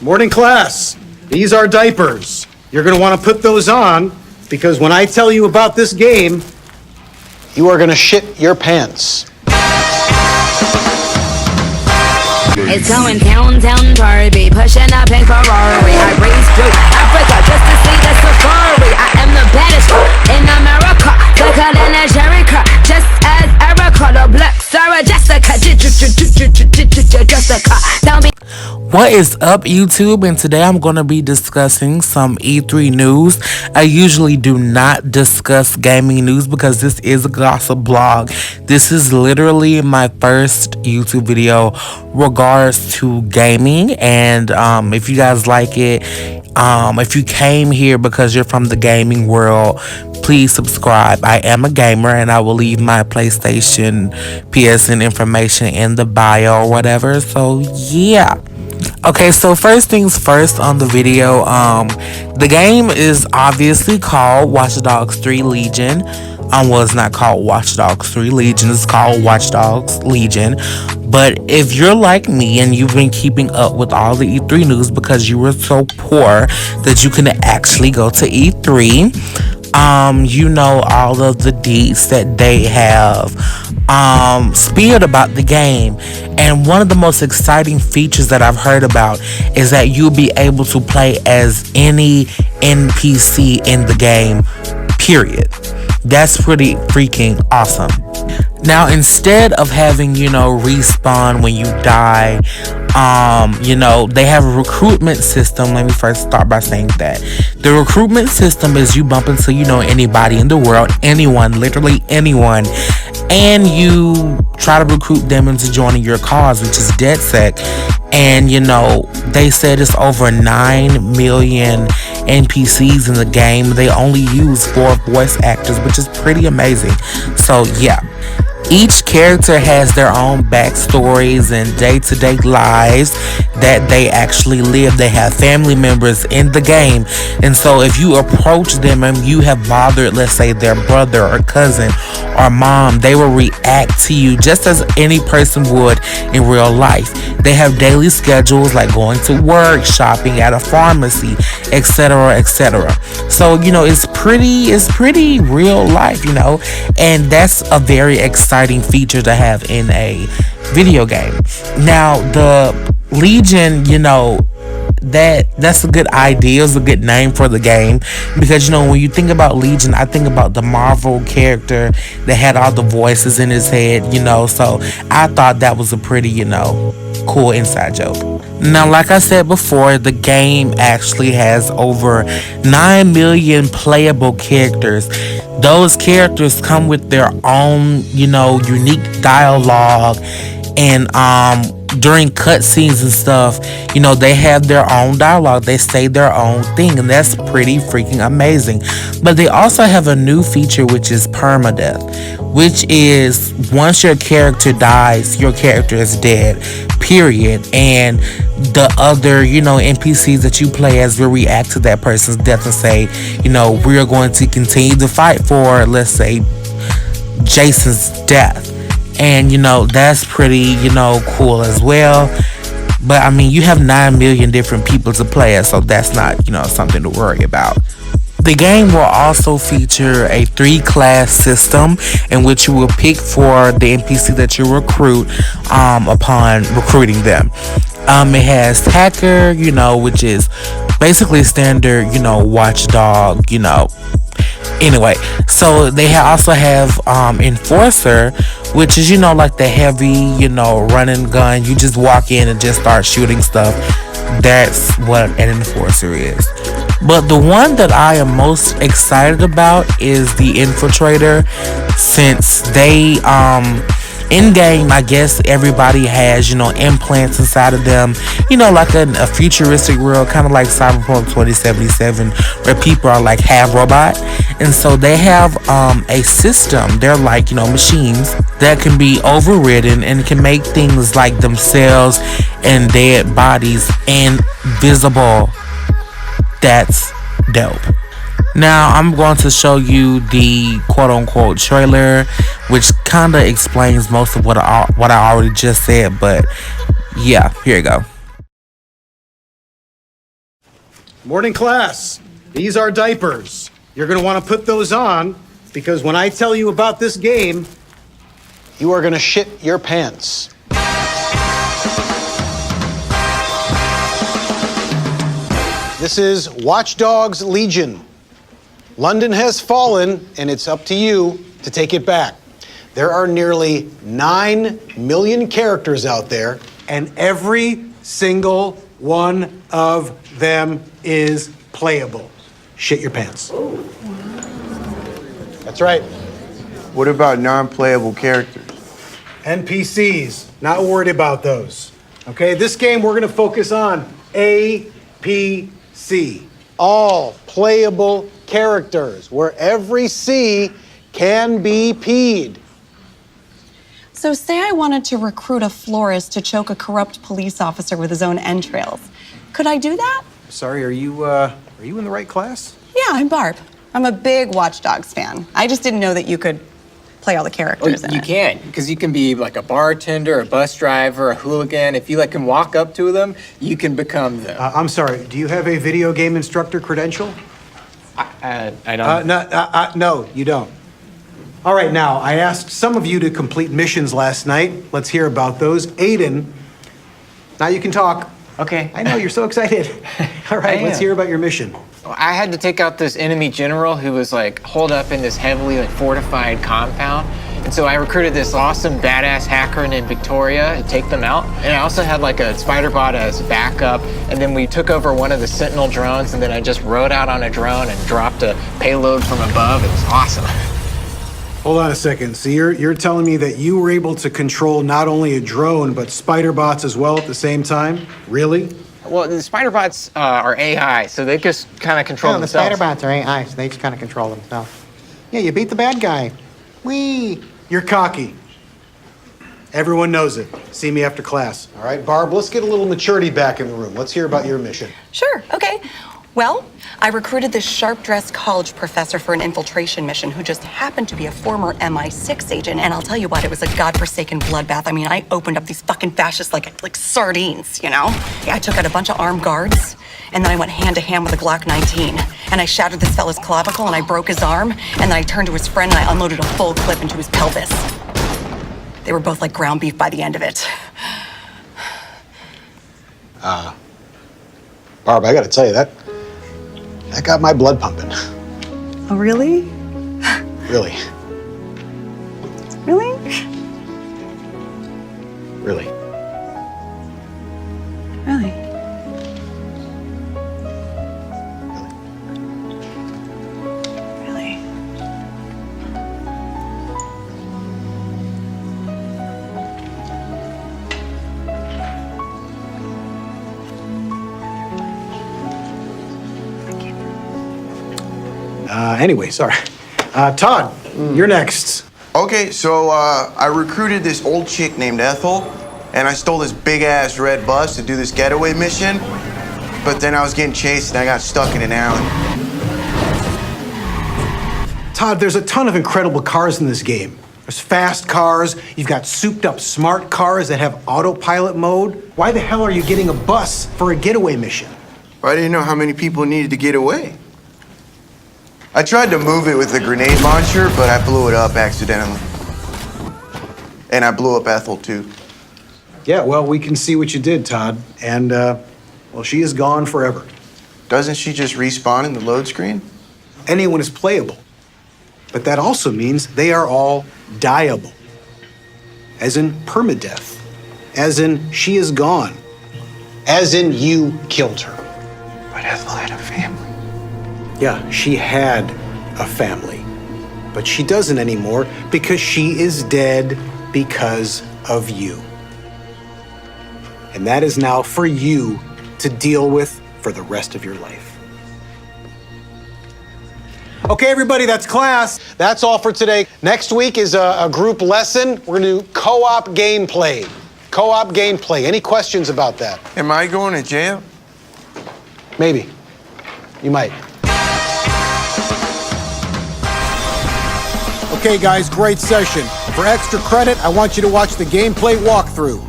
Morning class. These are diapers. You're going to want to put those on because when I tell you about this game, you are going to shit your pants. It's going down, Barbie, pushing up in Ferrari. I race through Africa just to see the safari. I am the baddest in America, thicker than a Jericho. Just as Erica, the black Sarah Jessica, Jessica. Tell me. What is up, YouTube? And today I'm going to be discussing some E3 news. I usually do not discuss gaming news because this is a gossip blog. This is literally my first YouTube video regards to gaming, and if you guys like it, if you came here because you're from the gaming world, please subscribe. I am a gamer, and I will leave my PlayStation, PSN information in the bio or whatever. So yeah. Okay, so first things first on the video, the game is obviously called Watch Dogs 3 Legion. Well, it's not called Watch Dogs 3 Legion, it's called Watch Dogs Legion. But if you're like me and you've been keeping up with all the E3 news because you were so poor that you can actually go to E3, you know all of the deeds that they have spewed about the game. And one of the most exciting features that I've heard about is that you'll be able to play as any NPC in the game, period. That's pretty freaking awesome. Now, instead of having, respawn when you die, they have a recruitment system. Let me first start by saying that. The recruitment system is you bump into, anybody in the world, anyone, literally anyone, and you try to recruit them into joining your cause, which is DedSec. And, they said it's over 9 million NPCs in the game. They only use 4 voice actors, which is pretty amazing. So, yeah. Each character has their own backstories and day-to-day lives that they actually live. They have family members in the game. And so if you approach them and you have bothered, let's say, their brother or cousin or mom, they will react to you just as any person would in real life. They have daily schedules like going to work, shopping at a pharmacy, etc., etc. So, it's pretty real life, and that's a very exciting feature to have in a video game. Now, the Legion, that's a good idea. It's a good name for the game because when you think about Legion, I think about the Marvel character that had all the voices in his head, so I thought that was a pretty cool inside joke. Now, like I said before, the game actually has over 9 million playable characters. Those characters come with their own unique dialogue, and during cutscenes and stuff, they have their own dialogue. They say their own thing, and that's pretty freaking amazing. But they also have a new feature, which is permadeath, which is once your character dies, your character is dead, period. And the other, NPCs that you play as will react to that person's death and say, we're going to continue to fight for, let's say, Jason's death. And that's pretty cool as well. But I mean, you have 9 million different people to play as, so that's not something to worry about. The game will also feature a 3-class system in which you will pick for the NPC that you recruit upon recruiting them. It has hacker, which is basically standard, watchdog, Anyway, so they also have enforcer, which is like the heavy run and gun. You just walk in and just start shooting stuff. That's what an enforcer is. But the one that I am most excited about is the infiltrator, since they in game, I guess everybody has implants inside of them, like a futuristic world, kind of like Cyberpunk 2077, where people are like half robot. And so they have a system. They're like machines that can be overridden and can make things like themselves and dead bodies invisible. That's dope. Now I'm going to show you the quote-unquote trailer, which kind of explains most of what I already just said. But yeah, here you go. Morning class. These are diapers. You're going to want to put those on because when I tell you about this game, you are going to shit your pants. This is Watch Dogs Legion. London has fallen, and it's up to you to take it back. There are nearly 9 million characters out there, and every single one of them is playable. Shit your pants. That's right. What about non-playable characters? NPCs, not worried about those. Okay, this game we're gonna focus on APC. All playable characters, where every C can be peed. So say I wanted to recruit a florist to choke a corrupt police officer with his own entrails. Could I do that? Sorry, are you in the right class? Yeah, I'm Barb. I'm a big Watch Dogs fan. I just didn't know that you could play all the characters in You it. can, because you can be like a bartender, a bus driver, a hooligan. If you can walk up to them, you can become them. I'm sorry, do you have a video game instructor credential? I don't. No, you don't. All right, now, I asked some of you to complete missions last night. Let's hear about those. Aiden, now you can talk. Okay. I know, you're so excited. All right, let's hear about your mission. I had to take out this enemy general who was holed up in this heavily fortified compound. And so I recruited this awesome badass hacker named Victoria to take them out. And I also had a spider bot as backup. And then we took over one of the Sentinel drones, and then I just rode out on a drone and dropped a payload from above. It was awesome. Hold on a second. So you're telling me that you were able to control not only a drone, but spider bots as well at the same time? Really? Well, the spider bots are AI, so they just kind of control No, the themselves. spider bots are AI, so they just kind of control themselves. Yeah, you beat the bad guy. Whee! You're cocky. Everyone knows it. See me after class. All right, Barb, let's get a little maturity back in the room. Let's hear about your mission. Sure, okay. Well, I recruited this sharp-dressed college professor for an infiltration mission who just happened to be a former MI6 agent, and I'll tell you what, it was a godforsaken bloodbath. I mean, I opened up these fucking fascists like sardines, you know? Yeah, I took out a bunch of armed guards, and then I went hand-to-hand with a Glock 19, and I shattered this fella's clavicle, and I broke his arm, and then I turned to his friend, and I unloaded a full clip into his pelvis. They were both like ground beef by the end of it. Barb, I gotta tell you, that got my blood pumping. Oh, really? Really, Really? really. Really? Really? Anyway, sorry. Todd, you're next. Okay, so I recruited this old chick named Ethel, and I stole this big-ass red bus to do this getaway mission, but then I was getting chased and I got stuck in an alley. Todd, there's a ton of incredible cars in this game. There's fast cars, you've got souped-up smart cars that have autopilot mode. Why the hell are you getting a bus for a getaway mission? I didn't know how many people needed to get away. I tried to move it with a grenade launcher, but I blew it up accidentally. And I blew up Ethel, too. Yeah, well, we can see what you did, Todd. And, well, she is gone forever. Doesn't she just respawn in the load screen? Anyone is playable. But that also means they are all dieable. As in permadeath. As in she is gone. As in you killed her. But Ethel had a family. Yeah, she had a family. But she doesn't anymore because she is dead because of you. And that is now for you to deal with for the rest of your life. Okay, everybody, that's class. That's all for today. Next week is a group lesson. We're gonna do co-op gameplay. Co-op gameplay. Any questions about that? Am I going to jail? Maybe. You might. Okay, guys, great session. For extra credit, I want you to watch the gameplay walkthrough.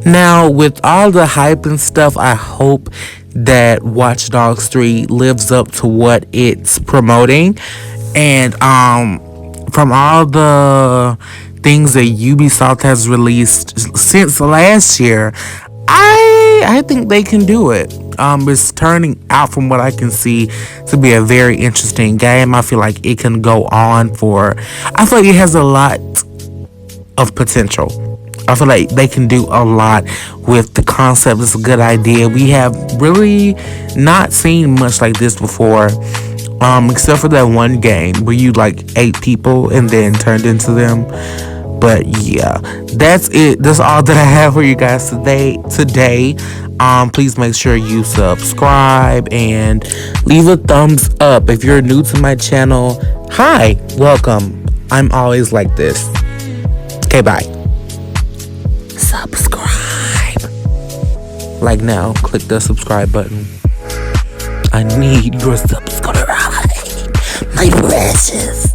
Now, with all the hype and stuff, I hope that Watch Dogs 3 lives up to what it's promoting. And from all the things that Ubisoft has released since last year, I think they can do it. It's turning out, from what I can see, to be a very interesting game. I feel like it can go on for... I feel like it has a lot of potential. I feel like they can do a lot with the concept. It's a good idea. We have really not seen much like this before, except for that one game where you like ate people and then turned into them. But yeah, that's it. That's all that I have for you guys today. Please make sure you subscribe and leave a thumbs up. If you're new to my channel, hi, welcome. I'm always like this. Okay, bye. Subscribe. Like now, click the subscribe button. I need your subscribe. My precious.